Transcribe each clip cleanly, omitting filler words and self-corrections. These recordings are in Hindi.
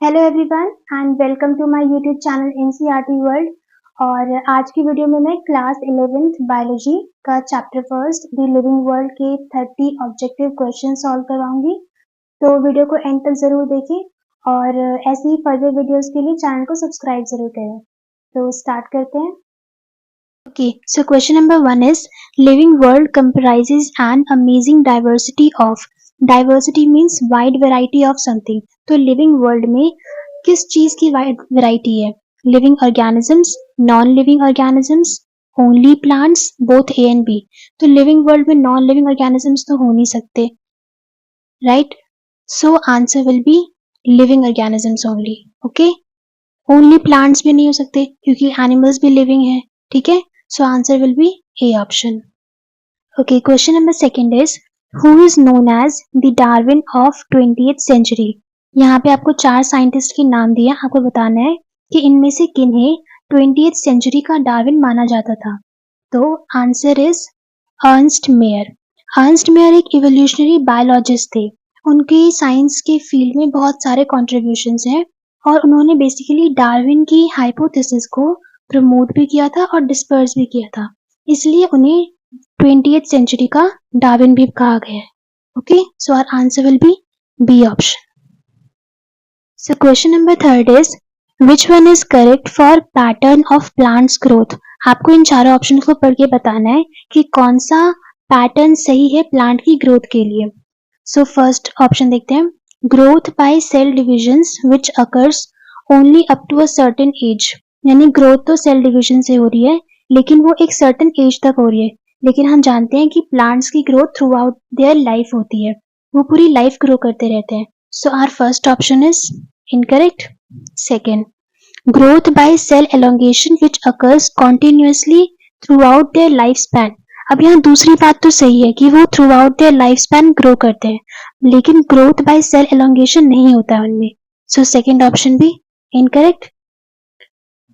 Hello everyone and welcome to my YouTube channel NCERT world. और आज की वीडियो में मैं क्लास 11th बायोलॉजी का chapter first the living world के 30 ऑब्जेक्टिव क्वेश्चन सॉल्व करवाऊंगी। तो वीडियो को एंड तक जरूर देखें और ऐसे ही फर्दर वीडियोस के लिए चैनल को सब्सक्राइब जरूर करें। तो स्टार्ट करते हैं। Okay, so question number 1 is living world comprises an amazing diversity of diversity means wide variety of something। तो living world में किस चीज की वाइड वैरायटी है? Living organisms, non living organisms, only plants, both A and B. तो लिविंग वर्ल्ड में नॉन लिविंग ऑर्गेनिजम्स तो हो नहीं सकते, right? So answer will be living organisms only. Okay, only plants भी नहीं हो सकते क्योंकि एनिमल्स भी लिविंग है, ठीक है? So answer will be A option. Okay, question number second is who is known as the Darwin of 20th century. यहाँ पे आपको 4 साइंटिस्ट के नाम दिए, आपको बताना है कि इनमें से किन्हें 20th सेंचुरी का डार्विन माना जाता था। तो answer is Ernst Mayr. Ernst Mayr एक इवोल्यूशनरी बायोलॉजिस्ट थे। उनके साइंस के फील्ड में बहुत सारे कॉन्ट्रीब्यूशंस हैं और उन्होंने बेसिकली डार्विन की हाइपोथेसिस को प्रमोट भी किया था और डिस्पर्स भी किया था, इसलिए उन्हें 20th सेंचुरी का डार्विन भी कहा गया है। Okay, so our answer will be B option. So question number third is which one is correct for pattern of plants growth. आपको इन चारों ऑप्शन को पढ़ के बताना है कि कौन सा पैटर्न सही है प्लांट की ग्रोथ के लिए। सो फर्स्ट ऑप्शन देखते हैं, growth by cell divisions which occurs only up to a certain age. यानी ग्रोथ तो सेल डिवीजन से हो रही है लेकिन वो एक सर्टेन एज तक हो रही है, लेकिन हम जानते हैं कि प्लांट्स की growth throughout their life होती है, वो पूरी लाइफ ग्रो करते रहते हैं। So our first option is incorrect. Second, growth by cell elongation which occurs continuously throughout their life span. अब यहाँ दूसरी बात तो सही है कि वो throughout their life span grow करते हैं, लेकिन ग्रोथ बाय सेल एलोंगेशन नहीं होता है उनमें। सो सेकेंड ऑप्शन भी incorrect.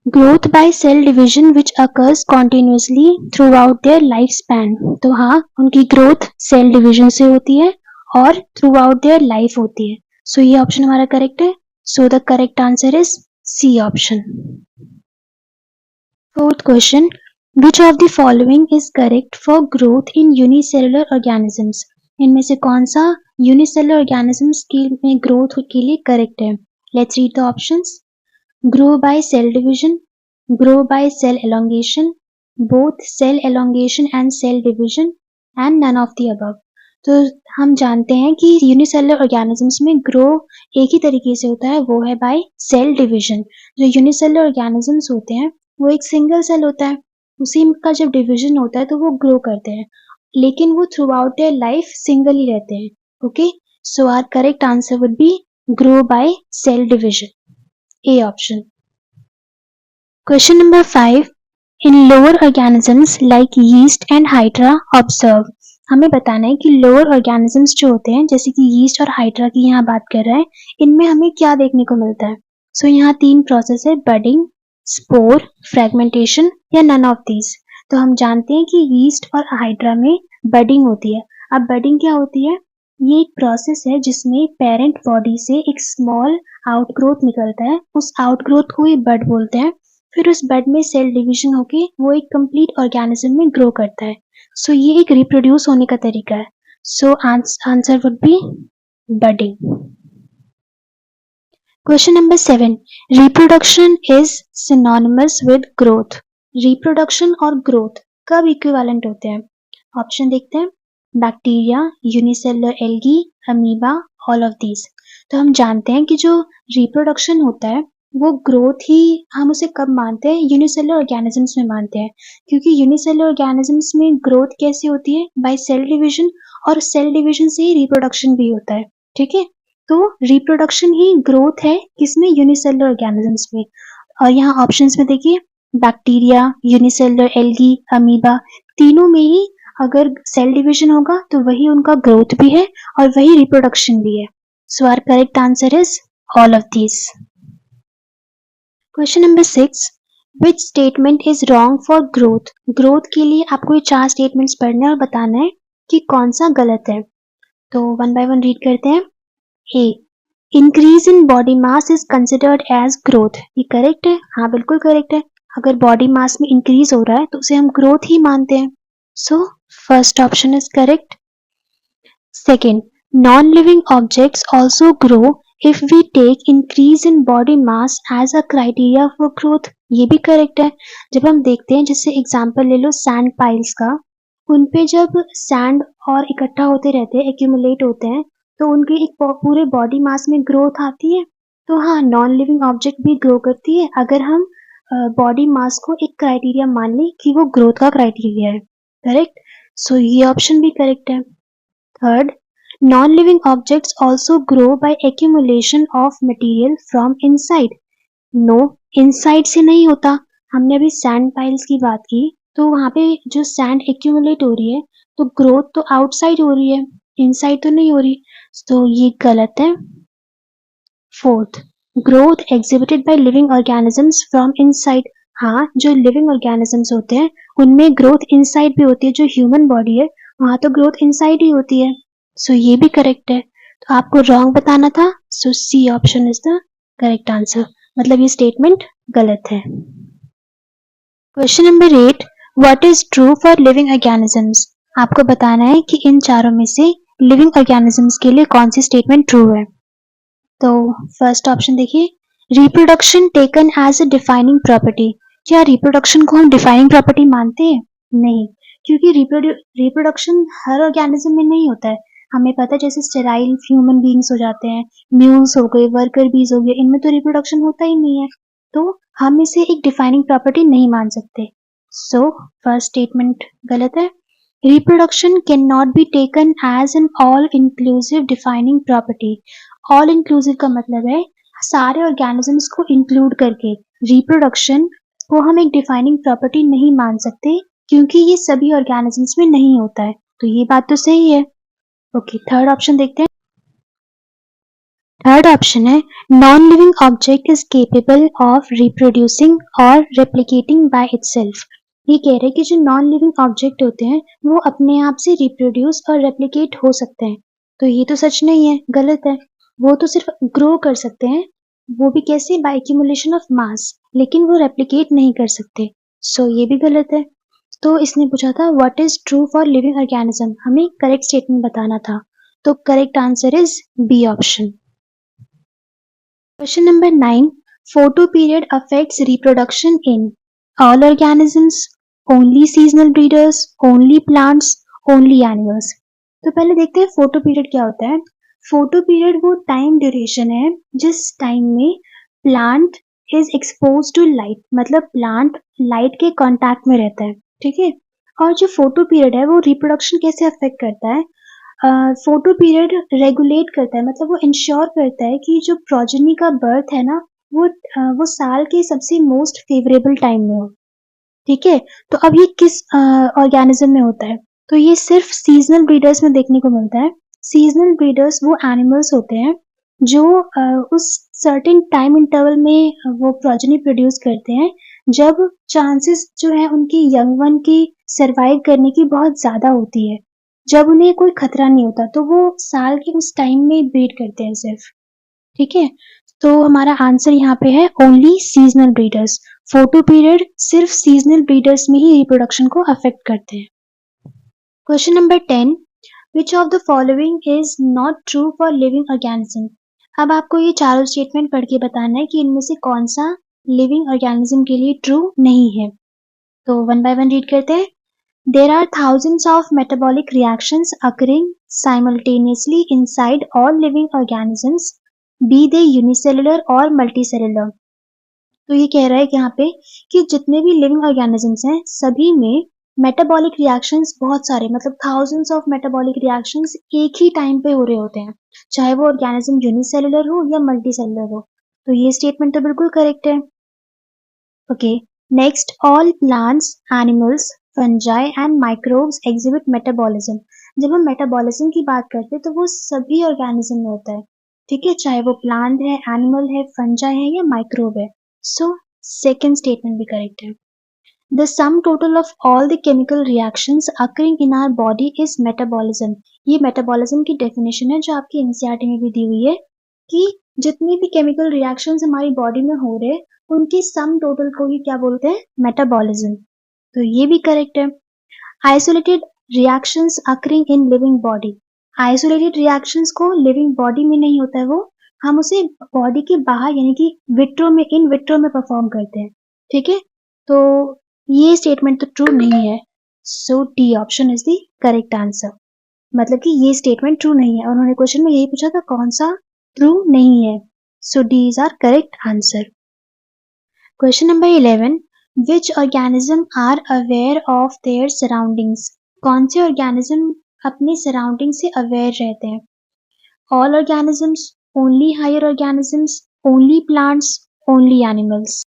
Growth by cell division which occurs continuously throughout their life span. तो हाँ, उनकी ग्रोथ सेल डिवीजन से होती है और थ्रू आउट देयर लाइफ होती है। सो ये ऑप्शन हमारा करेक्ट है। So the correct answer is C option. Fourth question, which of the following is correct for growth in unicellular organisms. इनमें से कौन सा यूनिसेलुलर ऑर्गेनिजम्स में ग्रोथ के लिए करेक्ट है? Let's read the options. Grow by cell division, grow by cell elongation, both cell elongation and cell division, and none of the above। तो हम जानते हैं कि यूनिसेलुलर ऑर्गेनिजम्स में ग्रो एक ही तरीके से होता है, वो है बाय सेल डिवीजन। जो यूनिसेलुलर ऑर्गेनिजम्स होते हैं वो एक सिंगल सेल होता है, उसी का जब डिवीजन होता है तो वो ग्रो करते हैं, लेकिन वो throughout their life single ही रहते हैं। Okay, so our correct answer would be grow by cell division, A option. Question number 5. In lower organisms like yeast and hydra observe। हमें बताना है कि लोअर ऑर्गेनिजम्स जो होते हैं जैसे कि यीस्ट और हाइड्रा की यहाँ बात कर रहे हैं, इनमें हमें क्या देखने को मिलता है? सो यहाँ 3 प्रोसेस है, बडिंग, स्पोर, फ्रेगमेंटेशन या नन ऑफ दीज। तो हम जानते हैं कि यीस्ट और हाइड्रा में बडिंग होती है। अब बडिंग क्या होती है? ये एक प्रोसेस है जिसमें पेरेंट बॉडी से एक स्मॉल आउटग्रोथ निकलता है, उस आउटग्रोथ को ही बड बोलते हैं। फिर उस बड में सेल डिवीजन होके वो एक कंप्लीट ऑर्गेनिज्म में ग्रो करता है। सो ये एक रिप्रोड्यूस होने का तरीका है। So answer would B budding. Question number 7, reproduction is synonymous with growth. Reproduction और ग्रोथ कब इक्विवेलेंट होते हैं? ऑप्शन देखते हैं, bacteria, unicellular algae, amoeba, all of these. तो हम जानते हैं कि जो रिप्रोडक्शन होता है वो ग्रोथ ही हम उसे कब मानते हैं? यूनिसेलुलर ऑर्गेनिजम्स में मानते हैं, क्योंकि यूनिसेलुलर ऑर्गेनिजम्स में ग्रोथ कैसे होती है? बाय सेल डिवीजन, और सेल डिवीजन से ही रिप्रोडक्शन भी होता है, ठीक है? तो रिप्रोडक्शन ही ग्रोथ है किसमें? यूनिसेलुलर ऑर्गेनिजम्स में। और यहाँ ऑप्शंस में देखिए, बैक्टीरिया, यूनिसेलुलर एल्गी, अमीबा, तीनों में ही अगर सेल डिवीजन होगा तो वही उनका ग्रोथ भी है और वही रिप्रोडक्शन भी है। So our correct answer is all of these. Question number 6, which statement is wrong for growth. Growth के लिए आपको ये 4 स्टेटमेंट्स पढ़ने और बताना है कि कौन सा गलत है। तो वन बाय वन रीड करते हैं। A, increase in body mass is considered as growth, ये करेक्ट है? हाँ बिल्कुल करेक्ट है। अगर बॉडी मास में इंक्रीज हो रहा है तो उसे हम ग्रोथ ही मानते हैं। So first option is correct. Second, non living objects also grow if we take increase in body mass as a criteria for growth, ये भी करेक्ट है। जब हम देखते हैं, जैसे एग्जाम्पल ले लो सैंड पाइल्स का, उन पे जब सैंड और इकट्ठा होते रहते हैं, एक्यूमुलेट होते हैं, तो उनके एक पूरे बॉडी मास में ग्रोथ आती है। तो हाँ, नॉन लिविंग ऑब्जेक्ट भी ग्रो करती है अगर हम बॉडी मास को एक क्राइटेरिया मान लें कि वो ग्रोथ का क्राइटेरिया है। करेक्ट, सो ये ऑप्शन भी करेक्ट है। Third, non living objects also grow by accumulation of material from inside. No, inside से नहीं होता। हमने अभी सैंड पाइल्स की बात की, तो वहां पे जो सैंड एक्यूमुलेट हो रही है, तो ग्रोथ तो आउटसाइड हो रही है, इनसाइड तो नहीं हो रही, तो ये गलत है। Fourth, growth exhibited by living organisms from inside. हाँ, जो लिविंग ऑर्गेनिजम्स होते हैं उनमें ग्रोथ इनसाइड भी होती है। जो ह्यूमन बॉडी है वहां तो ग्रोथ इनसाइड ही होती है। सो ये भी करेक्ट है। तो आपको रॉन्ग बताना था, so C option is the correct answer, मतलब ये स्टेटमेंट गलत है। Question number 8, what is true for living organisms. आपको बताना है कि इन चारों में से लिविंग ऑर्गेनिजम्स के लिए कौन सी स्टेटमेंट ट्रू है। तो फर्स्ट ऑप्शन देखिए, reproduction taken as a defining property. क्या रिप्रोडक्शन को हम डिफाइनिंग प्रॉपर्टी मानते हैं? नहीं, क्योंकि रिप्रोडक्शन हर ऑर्गेनिज्म में नहीं होता है। हमें पता है, जैसे स्टेराइल ह्यूमन बीइंग्स हो जाते हैं, म्यूल्स हो गए, वर्कर बीज हो गए, इनमें तो रिप्रोडक्शन होता ही नहीं है, तो हम इसे एक डिफाइनिंग प्रॉपर्टी नहीं मान सकते। सो फर्स्ट स्टेटमेंट गलत है। Reproduction can not be taken as an all inclusive defining property. All inclusive का मतलब है सारे ऑर्गेनिजम्स को इंक्लूड करके। रिप्रोडक्शन को हम एक डिफाइनिंग प्रॉपर्टी नहीं मान सकते, क्योंकि ये सभी ऑर्गेनिजम्स में नहीं होता है। तो ये बात तो सही है। ओके, थर्ड ऑप्शन देखते हैं। थर्ड ऑप्शन है, non living object is capable of reproducing और रेप्लिकेटिंग बाय इटसेल्फ। ये कह रहे हैं कि जो नॉन लिविंग ऑब्जेक्ट होते हैं वो अपने आप से रिप्रोड्यूस और रेप्लिकेट हो सकते हैं। तो ये तो सच नहीं है, गलत है। वो तो सिर्फ ग्रो कर सकते हैं, वो भी कैसे? बाय एक्यूमुलेशन ऑफ मास, लेकिन वो रेप्लिकेट नहीं कर सकते। सो ये भी गलत है। तो इसने पूछा था what is true for living organism, हमें करेक्ट स्टेटमेंट बताना था। तो correct answer is B option. Question number 9. Photo period affects reproduction in all organisms, only seasonal breeders, only plants, only animals. तो पहले देखते हैं फोटो पीरियड क्या होता है। फोटो पीरियड वो टाइम ड्यूरेशन है जिस टाइम में plant is expose to light, मतलब प्लांट लाइट के कांटेक्ट में रहता है, ठीक है। और जो फोटो पीरियड है वो रिप्रोडक्शन कैसे अफेक्ट करता है? फोटो पीरियड रेगुलेट करता है, मतलब वो इंश्योर करता है कि जो प्रोजेनी का बर्थ है ना, वो साल के सबसे मोस्ट फेवरेबल टाइम में हो, ठीक है। तो अब ये किस ऑर्गेनिज्म में होता है? तो ये सिर्फ सीजनल ब्रीडर्स में देखने को मिलता है। सीजनल ब्रीडर्स वो एनिमल्स होते हैं जो उस सर्टेन टाइम इंटरवल में वो प्रोजेनी प्रोड्यूस करते हैं, जब चांसेस जो है उनकी यंग वन की सरवाइव करने की बहुत ज्यादा होती है, जब उन्हें कोई खतरा नहीं होता, तो वो साल के उस टाइम में ब्रीड करते हैं सिर्फ, ठीक है। तो हमारा आंसर यहाँ पे है only seasonal breeders. Photo period सिर्फ सीजनल ब्रीडर्स में ही रिप्रोडक्शन को अफेक्ट करते हैं। Question number 10, which of the following is not true for living organism. अब आपको ये चारों स्टेटमेंट पढ़ के बताना है कि इनमें से कौन सा लिविंग ऑर्गेनिज्म के लिए ट्रू नहीं है। तो वन बाय वन रीड करते हैं। There are thousands of metabolic reactions occurring simultaneously inside all living organisms, be they unicellular or multicellular. तो ये कह रहा है कि यहाँ पे कि जितने भी लिविंग ऑर्गेनिजम्स हैं सभी में मेटाबॉलिक रिएक्शंस बहुत सारे, मतलब थाउजेंड्स ऑफ मेटाबॉलिक रिएक्शंस एक ही टाइम पे हो रहे होते हैं, चाहे वो ऑर्गेनिज्म यूनिसेलुलर हो या मल्टीसेलुलर हो। तो ये स्टेटमेंट तो बिल्कुल करेक्ट है। Okay, next, all plants, animals, fungi and microbes exhibit metabolism. जब हम मेटाबॉलिज्म की बात करते हैं तो वो सभी ऑर्गेनिज्म में होता है, ठीक है, चाहे वो प्लांट है, एनिमल है, फंजाई है या माइक्रोब है। सो सेकेंड स्टेटमेंट भी करेक्ट है। The sum total of all the chemical reactions occurring in our body is metabolism. ये मेटाबॉलिज्म की डेफिनेशन है जो आपकी एनसीईआरटी में भी दी हुई है कि जितनी भी केमिकल रिएक्शंस हमारी बॉडी में हो रहे हैं उनकी सम टोटल को ही क्या बोलते हैं, मेटाबॉलिज्म। तो ये भी करेक्ट है। Isolated reactions occurring in living body, isolated reactions को लिविंग बॉडी में नहीं होता है वो, हम उसे बॉडी के बाहर यानी कि विट्रो में, इन विट्रो में परफॉर्म करते हैं। ठीक है, तो ये स्टेटमेंट तो ट्रू नहीं है। So D option is the correct answer, मतलब कि ये स्टेटमेंट ट्रू नहीं है। उन्होंने क्वेश्चन में यही पूछा था कौन सा ट्रू नहीं है। So D is our correct answer. Question number 11, which organism are aware of their surroundings, कौन से ऑर्गेनिज्म अपने सराउंडिंग से अवेयर रहते हैं? All organisms, only higher organisms, only plants, only animals.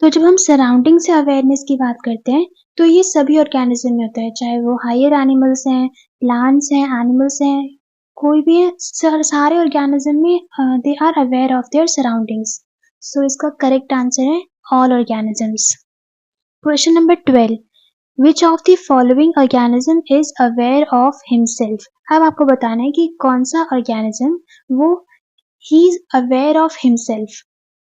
तो जब हम सराउंडिंग से अवेयरनेस की बात करते हैं तो ये सभी ऑर्गेनिज्म में होता है, चाहे वो हायर एनिमल्स हैं, प्लांट्स हैं, एनिमल्स हैं, कोई भी है, सारे ऑर्गेनिज्म में they are aware of their surroundings. So इसका करेक्ट आंसर है all organisms. Question number 12, which of the following organism is aware of himself. अब आपको बताना है कि कौन सा ऑर्गेनिज्म वो ही is aware of himself.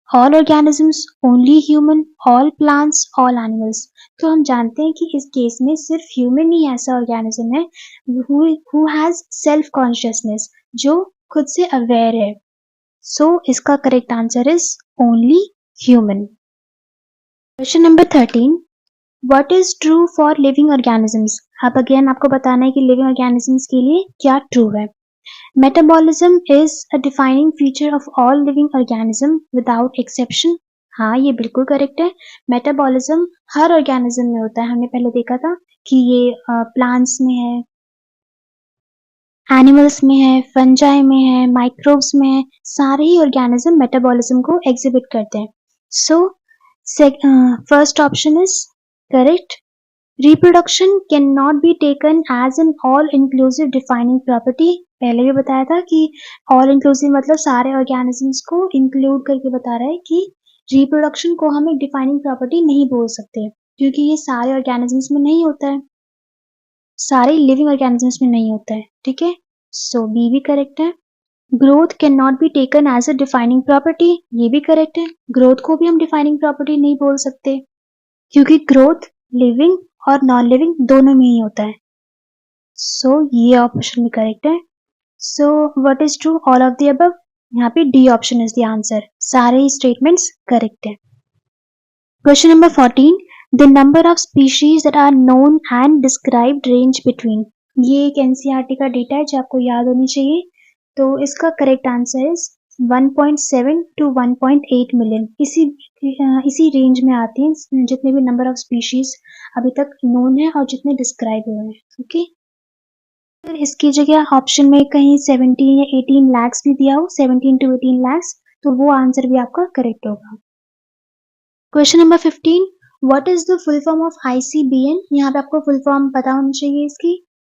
All organisms, only human, all plants, all animals. तो हम जानते हैं कि इस केस में सिर्फ ह्यूमन ही ऐसा ऑर्गेनिज्म है हु हैज सेल्फ कॉन्शियसनेस, जो खुद से अवेयर है। सो इसका correct answer is only human. Question number 13, what is true for living organisms. अब अगेन आपको बताना है कि लिविंग ऑर्गेनिजम्स के लिए क्या ट्रू है। Metabolism is a defining feature of all living organism without exception। हाँ, ये बिल्कुल करेक्ट है। मेटाबॉलिज्म हर ऑर्गेनिज्म में होता है, हमने पहले देखा था कि ये प्लांट्स में है, एनिमल्स में है, फंजाई में है, माइक्रोब्स में है, सारे ही ऑर्गेनिज्म मेटाबॉलिज्म को एग्जिबिट करते हैं। So first option is correct. Reproduction cannot be taken as an all-inclusive defining property। पहले भी बताया था कि all inclusive मतलब सारे organisms को include करके बता रहा है कि reproduction को हम एक defining property नहीं बोल सकते, क्योंकि ये सारे organisms में नहीं होता है, सारे living organisms में नहीं होता है। ठीक है, so B भी correct है। Growth cannot be taken as a defining property, ये भी correct है। growth को भी हम defining property नहीं बोल सकते, क्योंकि growth living और नॉन लिविंग दोनों में ही होता है। सो ये ऑप्शन भी करेक्ट है। So what is true, all of the above. यहाँ पे D option is the answer, सारे ही स्टेटमेंट्स करेक्ट है। Question number 14, the number of species that are known and described range between. ये एक एनसीईआरटी का डेटा है जो आपको याद होनी चाहिए। तो इसका correct answer is 1.7 to 1.8 million. इसी रेंज में आती हैं जितने भी नंबर ऑफ स्पीशीज अभी तक नोन है और जितने डिस्क्राइब हुए हैं। ओके, फिर इसकी जगह ऑप्शन में कहीं 17 या 18 लैक्स भी दिया हो, 17 to 18 लैक्स, तो वो आंसर भी आपका करेक्ट होगा। Question number 15, what is the full form of ICBN। यहाँ पे आपको फुल फॉर्म पता होनी चाहिए इसकी।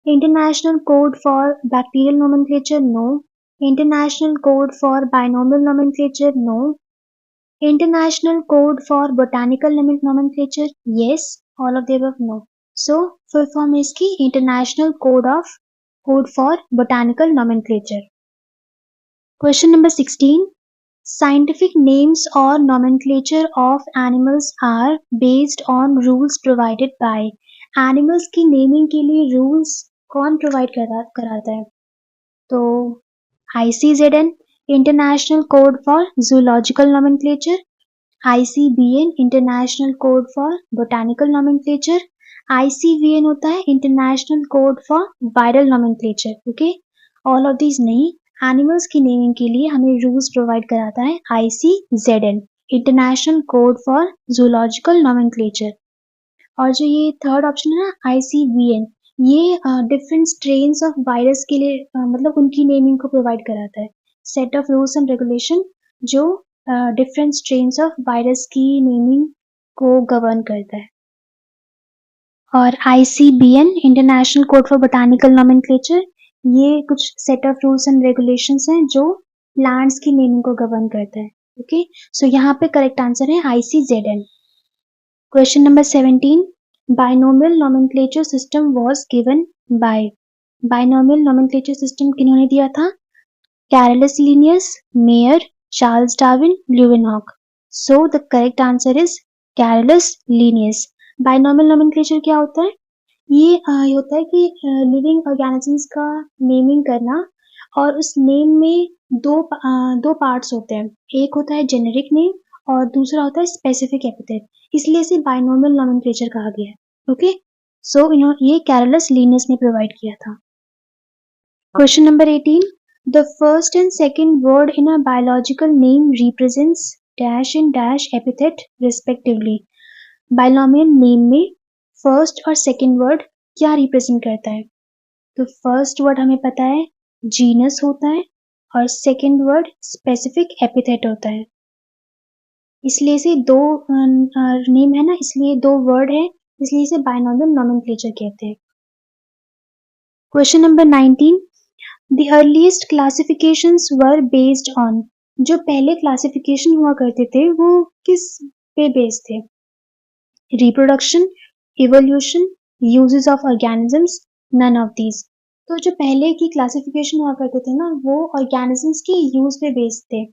International code for bacterial nomenclature, no. International code for binomial nomenclature, no. International Code for Botanical Nomenclature, yes. All of the above, no. So full form is की International Code for Botanical Nomenclature। Question number 16, scientific names or nomenclature of animals are based on rules provided by। Animals की naming के लिए rules कौन provide कराता है? तो ICZN International Code for Zoological Nomenclature, ICBN International Code for Botanical Nomenclature, ICVN होता है International Code for Viral Nomenclature। Okay, all of these नहीं, एनिमल्स की नेमिंग के लिए हमें रूल्स प्रोवाइड कराता है ICZN International Code for Zoological Nomenclature। और जो ये थर्ड ऑप्शन है ना ICVN, ये डिफरेंट स्ट्रेन्स ऑफ वायरस के लिए मतलब उनकी नेमिंग को प्रोवाइड कराता है, set of rules and regulation जो डिफरेंट स्ट्रेन्स ऑफ वायरस की नेमिंग को गवर्न करता है। और ICBN international code for botanical nomenclature, ये कुछ set of rules and regulations हैं जो प्लांट्स की नेमिंग को गवर्न करता है। ओके, सो यहाँ पे करेक्ट आंसर है ICZN। Question number 17, binomial nomenclature system was given by. Binomial nomenclature system किन्होंने दिया था? Carolus Linnaeus, Mayr, Charles Darwin, Leeuwenhoek. So the correct answer is Carolus Linnaeus. Binomial nomenclature क्या होता है? ये होता है कि लिविंग ऑर्गेनिजम्स का नेमिंग करना और उस नेम में दो पार्ट्स होते हैं, एक होता है जेनेरिक नेम और दूसरा होता है स्पेसिफिक एपिथेट, इसलिए इसे बाइनोमियल नोमेनक्लेचर कहा गया है। ओके, सो ये कैरोलस लीनियस ने प्रोवाइड किया था। Question number 18, the first and second word in a biological name represents dash in dash epithet respectively. Binomial name में फर्स्ट और सेकंड वर्ड क्या रिप्रेजेंट करता है? तो फर्स्ट वर्ड हमें पता है जीनस होता है और सेकंड वर्ड स्पेसिफिक एपिथेट होता है, इसलिए इसे दो नेम है ना, इसलिए दो वर्ड है, इसलिए इसे बाइनोमियल नोमेनक्लेचर कहते हैं। Question number 19, the earliest classifications were based on. जो पहले क्लासिफिकेशन हुआ करते थे वो किस पे बेस्ड थे? Reproduction, evolution, uses of organisms, none of these. तो जो पहले की क्लासिफिकेशन हुआ करते थे ना, वो ऑर्गेनिजम्स के यूज पे बेस्ड थे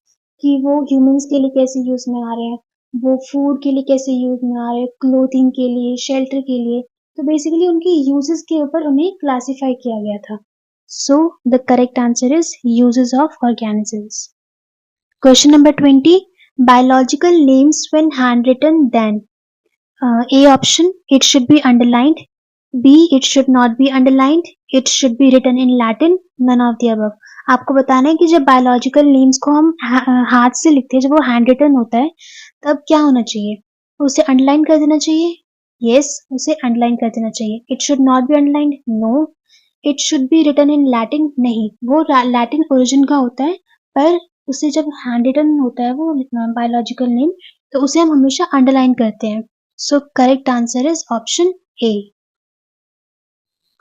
कि वो ह्यूमंस के लिए कैसे यूज में आ रहे हैं, वो फूड के लिए कैसे यूज में आ रहे हैं, क्लोथिंग के लिए, शेल्टर के लिए। तो बेसिकली उनके यूजेस के ऊपर उन्हें क्लासिफाई किया गया था। सो the correct answer is uses of organisms. Question number 20, biological names when handwritten then. A option, it should be underlined. B, it should not be underlined. It should be written in Latin. None of the above. आपको बताना है कि जब बायोलॉजिकल नेम्स को हम हाथ से लिखते हैं, जब वो हैंड रिटन होता है, तब क्या होना चाहिए? उसे अंडरलाइन कर देना चाहिए? यस, उसे अंडरलाइन कर देना चाहिए। It should not be underlined? No. It should be written in Latin? नहीं, वो लैटिन ओरिजिन का होता है, पर उसे जब हैंड रिटन होता है वो बायोलॉजिकल नेम, तो उसे हम हमेशा अंडरलाइन करते हैं। So correct answer is option A.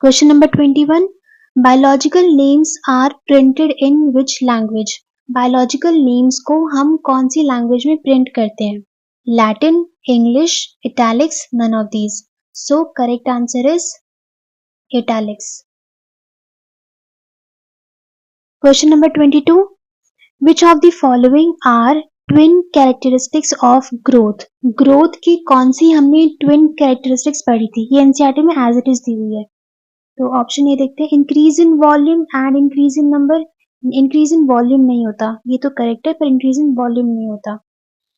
Question number 21, biological names are printed in which language? Biological names को हम कौन सी लैंग्वेज में प्रिंट करते हैं? Latin, English, italics, none of these. So correct answer is italics. Question number 22, which of the following are twin characteristics of growth? Growth की कौन सी हमने twin characteristics पढ़ी थी? ये एनसीईआरटी में as it is दी हुई है। तो ऑप्शन ये देखते हैं, increase in volume and increase in number. Increase in volume नहीं होता, ये तो करेक्ट है, पर इंक्रीज इन वॉल्यूम नहीं होता।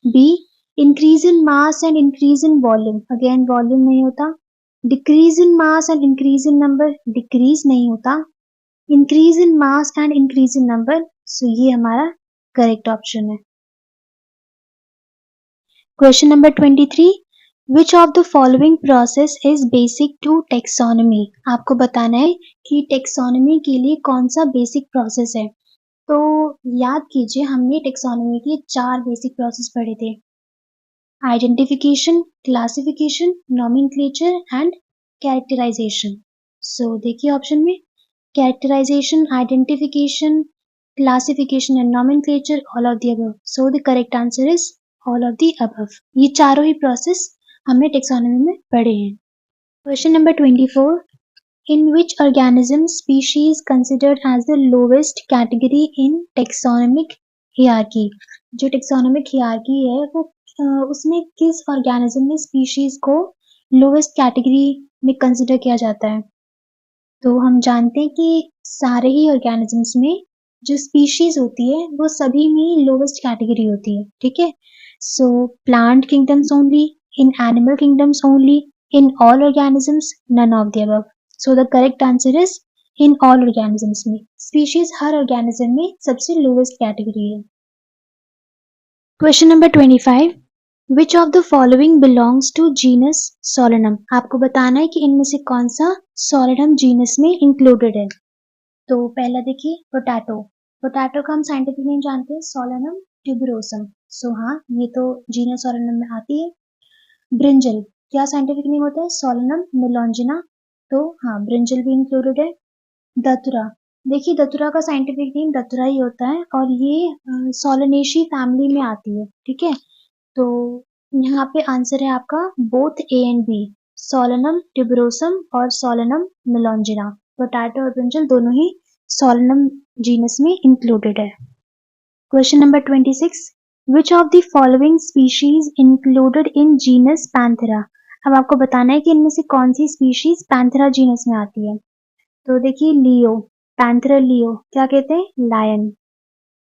B, increase in mass and increase in volume, again volume नहीं होता। Decrease in mass and increase in number, decrease नहीं होता। Increase in mass and increase in number, so ये हमारा करेक्ट ऑप्शन है। Question number 23, which of the following process is basic to taxonomy? आपको बताना है कि टेक्सोनॉमी के लिए कौन सा बेसिक प्रोसेस है। तो याद कीजिए, हमने टेक्सोनॉमी के 4 बेसिक प्रोसेस पढ़े थे, identification, classification, nomenclature and characterisation. So देखिए ऑप्शन में, characterisation, identification, classification and nomenclature, all of the above. So the correct answer is all of the above. ये चारों ही प्रोसेस हमने टेक्सोनॉमी में पढ़े हैं। Question number 24, in which organism species considered as the lowest category in taxonomic hierarchy? जो taxonomic hierarchy है वो उसमें किस organism में species को lowest category में consider किया जाता है? तो हम जानते हैं कि सारे ही organisms में जो स्पीशीज होती है वो सभी में लोवेस्ट कैटेगरी होती है, ठीक है। So plant kingdoms only, in animal kingdoms only, in all organisms, none of the above. So the correct answer is in all organisms में, स्पीशीज हर ऑर्गेनिज्म में सबसे लोवेस्ट कैटेगरी है। Question number 25, which of the following belongs to genus Solanum? आपको बताना है कि इनमें से कौन सा सोलेनम जीनस में इंक्लूडेड है। तो पहला देखिए, पोटैटो। पोटैटो का हम साइंटिफिक नेम जानते हैं, सोलेनम ट्यूबरोसम। सो हाँ, ये तो जीनस सोलेनम में आती है। ब्रिंजल, क्या साइंटिफिक नेम होता है? सोलेनम मेलॉन्जिना। तो हाँ, ब्रिंजल भी इंक्लूडेड है। दतुरा, देखिए दतुरा का साइंटिफिक नेम दतुरा ही होता है और ये सोलेनेशी फैमिली में आती है, ठीक है। तो यहाँ पे आंसर है आपका both A and B, Solanum tuberosum और सोलेनम मेलॉन्जिना। पोटैटो और ब्रिंजल दोनों ही सोलेनम जीनस में इंक्लूडेड है। Question number 26, which of the following species included in genus Panthera. अब आपको बताना है कि इनमें से कौन सी स्पीशीज पैंथेरा जीनस में आती है। तो देखिए लियो, पैंथेरा लियो क्या कहते हैं, लायन,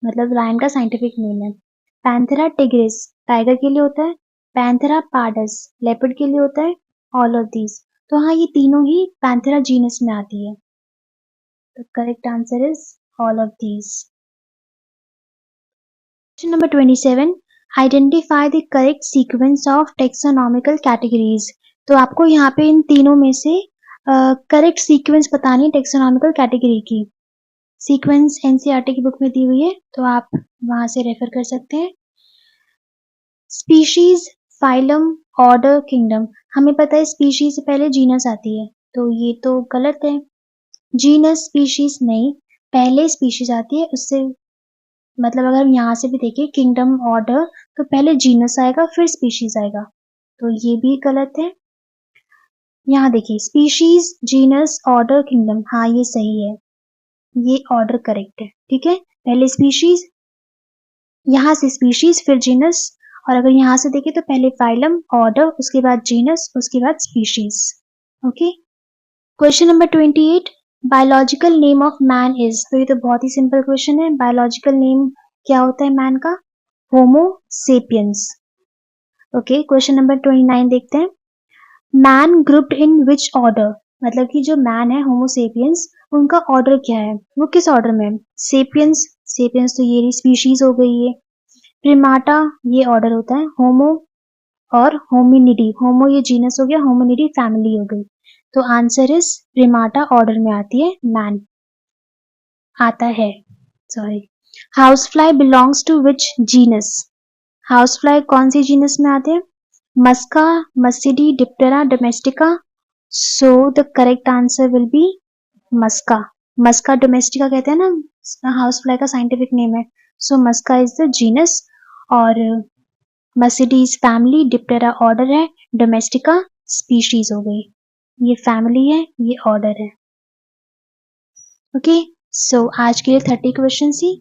मतलब लायन का साइंटिफिक नेम है। पैंथेरा टिग्रिस टाइगर के लिए होता है। पैंथेरा पार्डस लेपर्ड के लिए होता है। ऑल ऑफ दीज, तो हाँ ये तीनों ही पैंथेरा जीनस में आती है। The correct answer is all of these. Question number 27. Identify the correct sequence of taxonomical categories. तो आपको यहाँ पे इन तीनों में से करेक्ट सीक्वेंस बतानी है टेक्सोनॉमिकल कैटेगरी की। सीक्वेंस एनसीईआरटी की बुक में दी हुई है, तो आप वहां से रेफर कर सकते हैं। Species, phylum, order, kingdom. हमें पता है स्पीशीज से पहले जीनस आती है, तो ये तो गलत है। जीनस स्पीशीज नहीं, पहले स्पीशीज आती है, उससे मतलब अगर हम यहाँ से भी देखें किंगडम ऑर्डर, तो पहले जीनस आएगा फिर स्पीशीज आएगा, तो ये भी गलत है। यहाँ देखिए स्पीशीज, जीनस, ऑर्डर, किंगडम, हाँ ये सही है, ये ऑर्डर करेक्ट है। ठीक है, पहले स्पीशीज, यहाँ से स्पीशीज फिर जीनस, और अगर यहाँ से देखें तो पहले फाइलम, ऑर्डर, उसके बाद जीनस, उसके बाद species. Okay, question number 28, biological name of man is. तो ये तो बहुत ही सिंपल क्वेश्चन है, बायोलॉजिकल नेम क्या होता है मैन का, होमो सेपियंस। ओके, क्वेश्चन नंबर 29 देखते हैं, man grouped in which order. मतलब कि जो मैन है होमो सेपियंस, उनका ऑर्डर क्या है, वो किस ऑर्डर में, सेपियंस, सेपियंस तो ये स्पीशीज हो गई है। प्रिमाटा ये ऑर्डर होता है, होमो और होमिनिडी, होमो ये जीनस हो गया, होमिनिडी फैमिली हो गई, तो आंसर इज प्रिमाटा ऑर्डर में आती है मैन, आता है, sorry. House fly belongs to which genus. House fly कौन सी जीनस में आते हैं, Musca, Muscidae, Diptera, domestica. So the correct answer will be Musca. Musca domestica कहते हैं ना, हाउस फ्लाई का साइंटिफिक नेम है। So Musca is the genus, और मर्सिडीज फैमिली, डिप्टेरा ऑर्डर है, डोमेस्टिका स्पीशीज हो गई, ये फैमिली है, ये ऑर्डर है। ओके, सो आज के लिए 30 क्वेश्चन ही।